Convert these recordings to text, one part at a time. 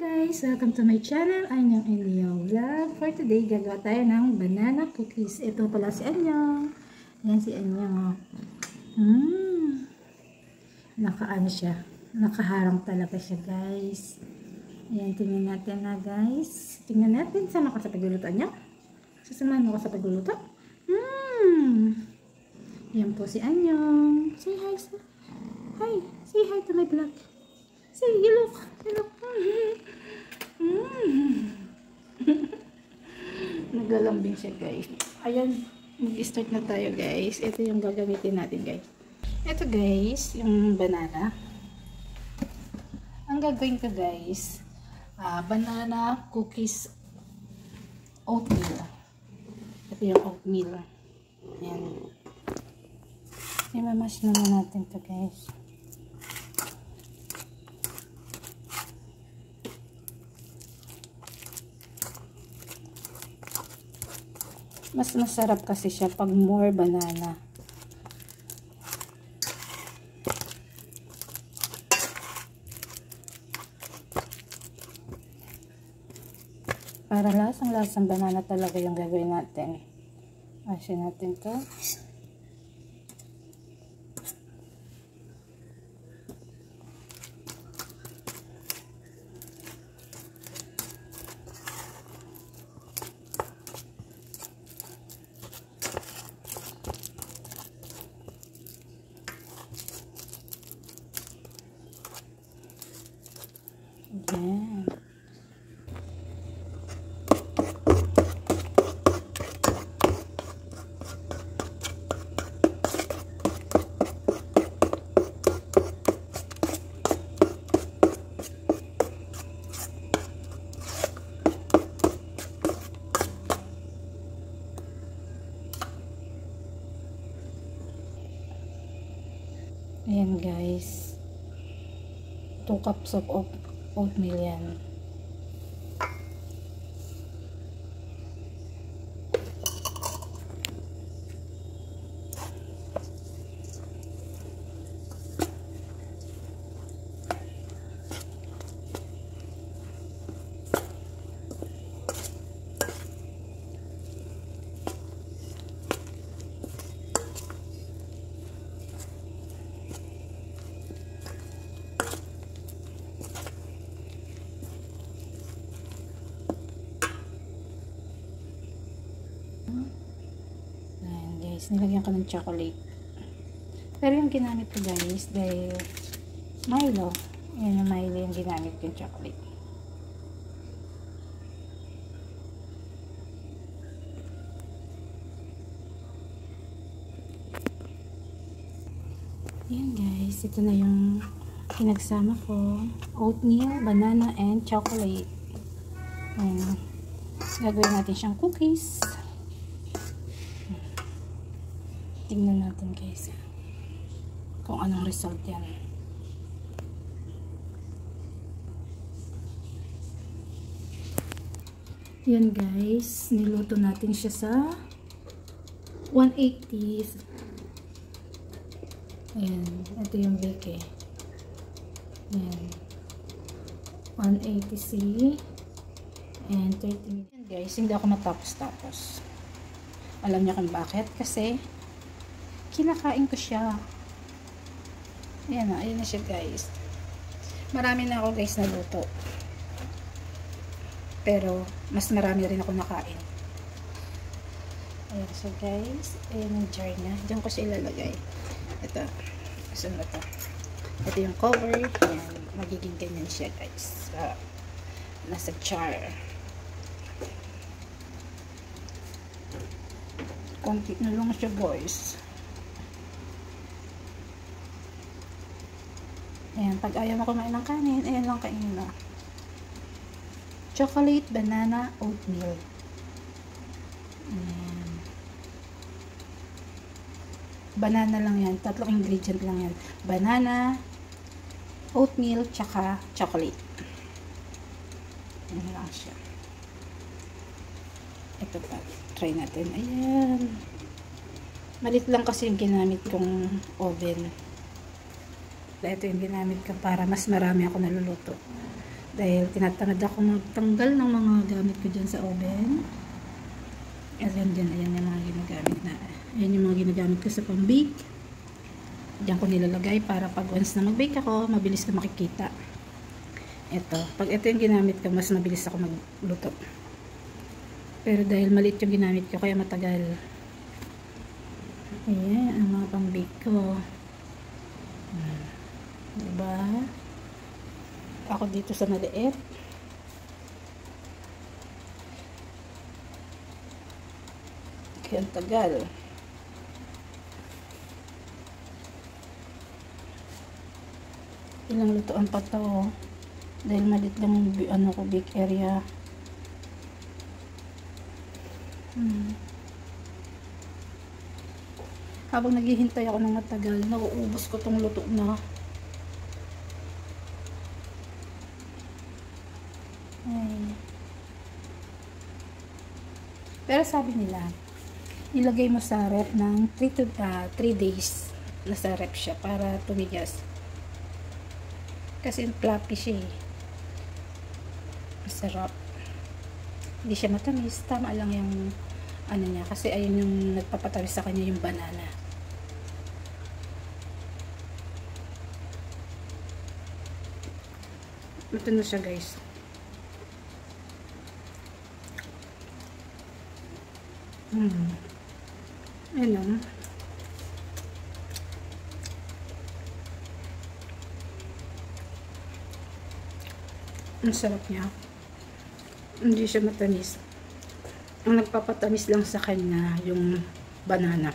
guys! Welcome to my channel, Anyang Anyong Vlog. For today, gagawa tayo ng banana cookies. Ito pala si Anyang. Ayan si Anyang. Nakaano siya. Nakaharang talaga siya guys. Ayan, tingnan natin na guys. Tingnan natin. Sama ka sa pagluluto niya. Sasamahan mo ka sa pagluluto. Ayan po si Anyang. Say hi. Hi. Say hi to my vlog. Say, look. Nagalambing siya guys. Ayan, mag-start na tayo guys. Ito yung gagamitin natin guys. Ito guys, yung banana. Ang gagawin ko guys, banana cookies oatmeal. Ito yung oatmeal. Ayan. I-mash naman natin to guys. Mas masarap kasi siya pag more banana. Para lasang-lasang banana talaga yung gagawin natin. Mashin natin to. Ayan. Ayan guys. 2 cups of oatmeal yan. Ayan guys, nilagyan ko ng chocolate. Pero yung ginamit ko guys, dahil Milo. Ayan yung Milo yung ginamit ko yung chocolate. Ayan guys, ito na yung pinagsama ko. Oatmeal, banana, and chocolate. Ayan. Gagawin natin siyang cookies. Tingnan natin guys kung anong result yan. Yan guys, niluto natin siya sa 180. Ayan, ito yung bake eh. Ayan, 180C and 30 minutes. Yan guys, hindi ako matapos-tapos. Alam niyo kung bakit? Kasi kinakain ko siya. Ayan na, ayan na siya guys. Marami na ako guys naluto. Pero mas marami rin ako nakain. Ayan siya guys. Ayan yung jar niya. Diyan ko siya ilalagay. Ito. Saan ba ito? Ito yung cover. Ayan. Magiging ganyan siya guys. Nasa jar. Konti na lang siya guys. Ayan, pag ayaw mo kumain ng kanin, ayan lang kainin mo. Chocolate, banana, oatmeal. Ayan. Banana lang yan. 3 ingredient lang yan. Banana, oatmeal, tsaka chocolate. Ayan lang siya. Ito pa. Try natin. Ayan. Malit lang kasi yung ginamit kong oven. Ito yung ginamit ko para mas marami ako naluluto. Dahil tinatamad ako magtanggal ng mga gamit ko dyan sa oven. Ayan dyan, ayan yung mga ginagamit na. Ayan yung mga ginagamit ko sa pang-bake. Diyan ko nilalagay para pag once na mag-bake ako, mabilis ko makikita. Ito. Pag ito yung ginamit ko, mas mabilis ako magluto. Pero dahil maliit yung ginamit ko, kaya matagal. Ayan, ang mga pang-bake ko. Diba? Ako dito sa maliit. Kaya ang tagal. Ilang lutoan pa to. Dahil maliit lang yung bake area. Habang naghihintay ako ng matagal, nauubos ko tong luto na. Ay. Pero sabi nila, ilagay mo sa ref ng 3 days. Nasa ref siya para tumigas. Kasi fluffy siya eh. Masarap. Hindi siya matamis. Tama lang yung ano niya. Kasi ayun yung nagpapatamis sa kanya yung banana. Ito na siya guys. Ayun o. Ang sarap niya. Hindi siya matamis. Ang nagpapatamis lang sa kanya yung banana.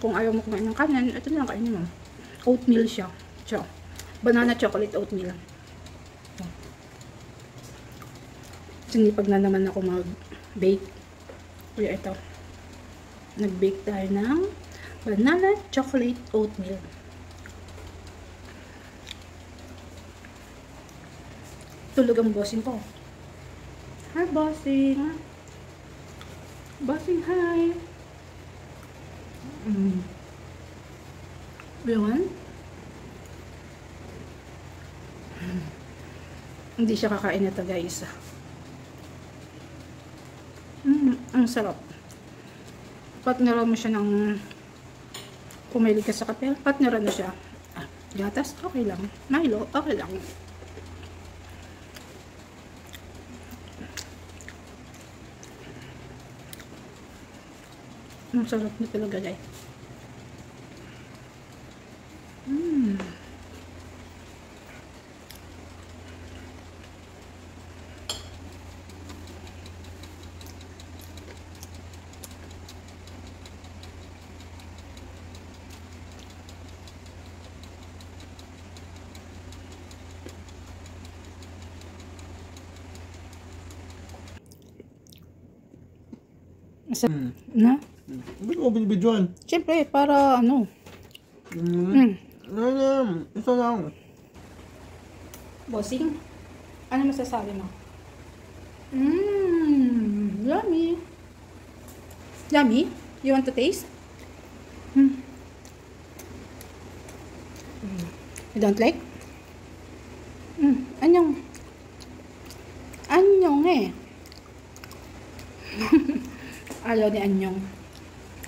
Kung ayaw mo kumain ng kanin, ito lang kainin mo. Oatmeal siya. Banana chocolate oatmeal. Sinipag na naman ako mag-bake. Kaya ito. Nag-bake tayo ng banana chocolate oatmeal. Tulog ang bossing ko. Hi, bossing. Bossing, hi. Yun. Hindi siya kakain na ito, guys. Ang sarap. Partneran mo siya ng pumilig ka sa kape. Partneran na siya. Gatas, okay lang. Milo, okay lang. Ang sarap na talaga, guys. Na? Ba't mo binibidyoan? Siyempre, para ano? Ito lang. Bossing? Ano masasabi mo? Yummy. Yummy? You want to taste? You don't like? Anyong? Anyong eh. Ayaw ni Anyong.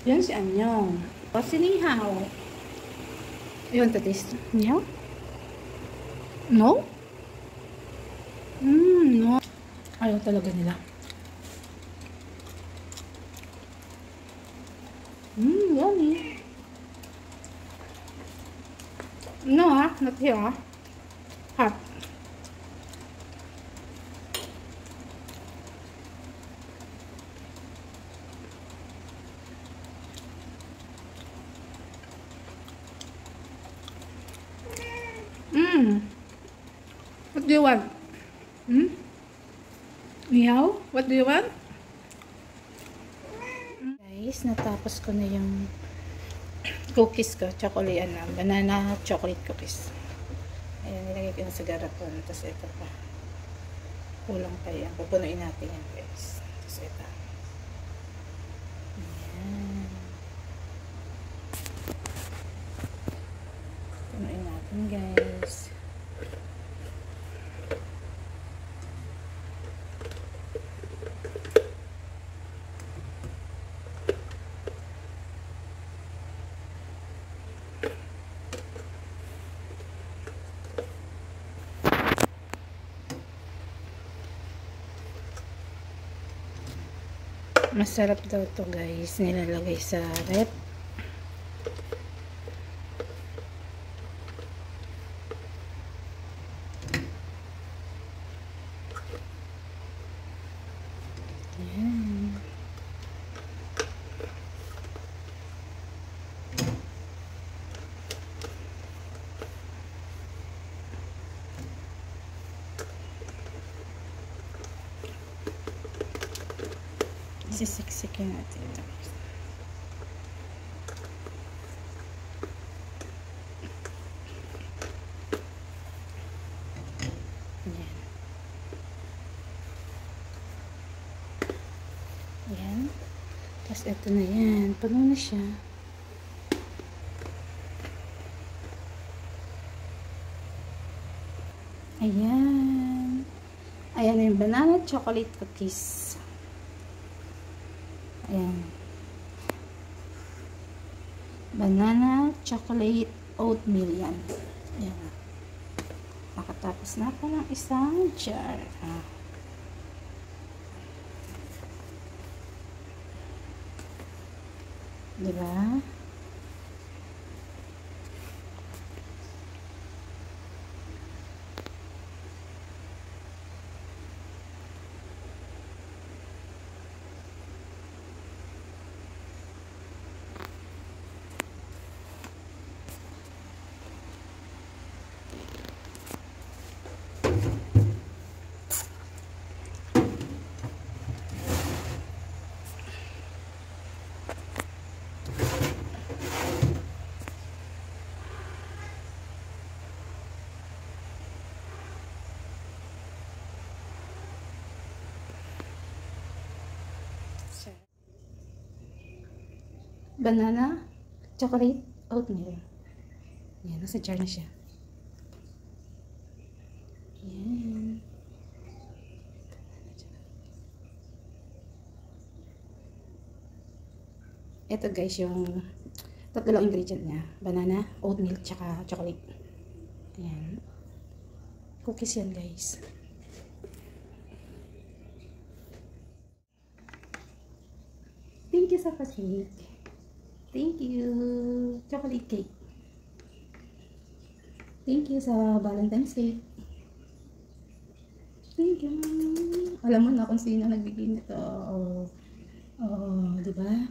Yan si Anyong. O, sinihaw. You want to taste? Yeah? No? No. Ayaw talaga nila. Yummy. No, not here. Hot. What do you want? Meow? What do you want? Guys, natapos ko na yung cookies ko. Chocolate, banana chocolate cookies. Ayan, nilagay ko na sa garapon. Tapos ito pa. Kulang pa yan. Pupunuin natin yan, guys. Tapos ito. Ayan. Masarap daw to guys. Nilalagay sa rep. Ayan. Sisiksikin natin ito. Ayan. Ayan. Tapos ito na yan. Puno na siya. Ayan. Ayan na yung banana chocolate cookies. Ayan. Banana chocolate oatmeal yan. Ayan. Nakatapos na ako ng isang jar. Diba? Banana chocolate oatmeal. Yan, nasa jar na siya. Yan. Ito guys, yung tatlo lang ingredient niya. Banana, oatmeal, tsaka chocolate. Ayan. Cookies yan guys. Thank you sa cake. Thank you. Chocolate cake. Thank you sa Valentine's cake. Thank you. Alam mo na kung sino nagbigay nito. Oh, di ba?